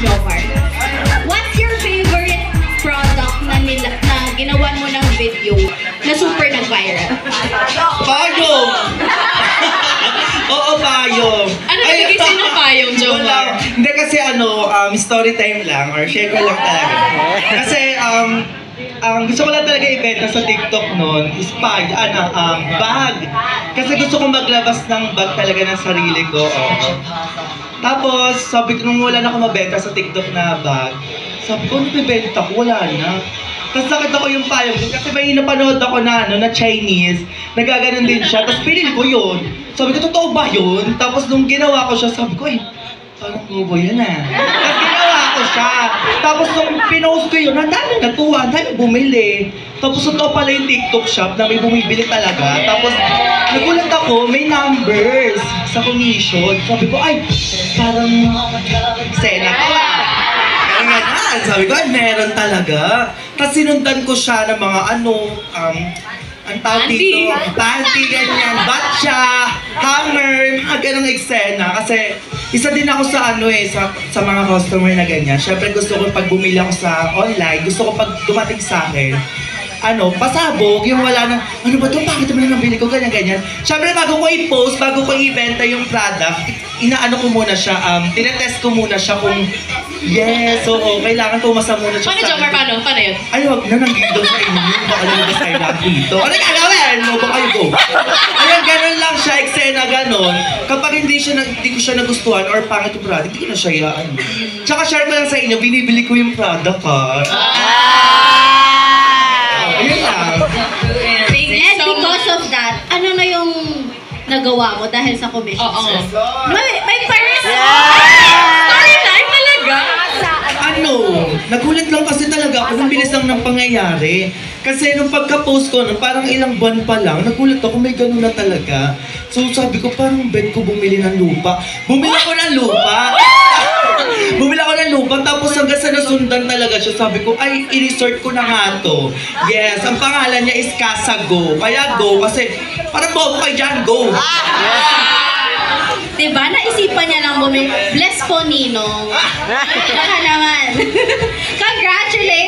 Jomar. What's your favorite product na ginawan mo ng video na super nag-viral? Payong! Oo, payong. Ano nagiging sa'yo ng payong, Jomar? Hindi kasi story time lang or share ko lang talaga. Kasi gusto ko lang talaga ibenta sa TikTok noon is bag. Kasi gusto ko maglabas ng bag talaga ng sarili ko. Oo. Tapos, sabi ko, nung wala na ako mabenta sa TikTok na bag, sabi ko, ano bibenta ko? Wala na. Tapos nakita ko yung payong ko kasi may napanood ako na Chinese, nagaganon din siya. Tapos pinili ko yun. Sabi ko, totoo ba yun? Tapos nung ginawa ko siya, sabi ko, parang bobo yun ah. Tapos ginawa ko siya. Tapos nung pinost ko yun, ang dami natuwa, ang dami bumili. Tapos totoo pala yung TikTok shop na may bumibili talaga. Tapos nagulat ako, may numbers sa commission. Sabi ko, ay, parang sena ko ah. Ganyan. Sabi ko, ay, meron talaga. Tapos sinundan ko siya ng mga ang tawag dito, panty, ganyan, batcha, hammer, mga ganong eksena. Kasi isa din ako sa sa mga customer na ganyan. Siyempre gusto ko pag bumili ako sa online, gusto ko pag dumating sa akin, pasabog, yung wala na, ano ba ito, bakit naman nabili ko, ganyan. Siyempre bago ko i-post, bago ko i-benta yung product, ko muna siya, tinetest ko muna siya kung yes, oo, kailangan pumasa muna siya. Paano, Jomar? Paano yun? Ay, wag na, nanggigil sa inyo. Baka lumabas kayo lang dito. Ano gagawin? No, baka kayo go. Ayun, ganun lang siya, eksena, ganun. Kapag hindi ko siya nagustuhan or pangit yung product, hindi ko na siya yaan. Tsaka share ko lang sa inyo, binibili ko yung product, ha? Ayun lang. And because of that, ano na yung nagawa mo dahil sa commission? May first storyline talaga. Nagulat lang kasi talaga ako nung bilis lang ng pangyayari. Kasi nung pagka-post ko, parang ilang buwan pa lang, nagulat ako may ganun na talaga. So sabi ko, parang bet ko bumili ng lupa. Bumili ako ng lupa, tapos hanggang sa nasundan talaga siya. Sabi ko, ay, i-resort ko na nga to. Yes, ang pangalan niya is Casa Go. Kaya go, kasi parang bobo kay John Go. Diba? Naisipan niya lang bumili. Bless po, Ninong. Baka naman. Congratulations!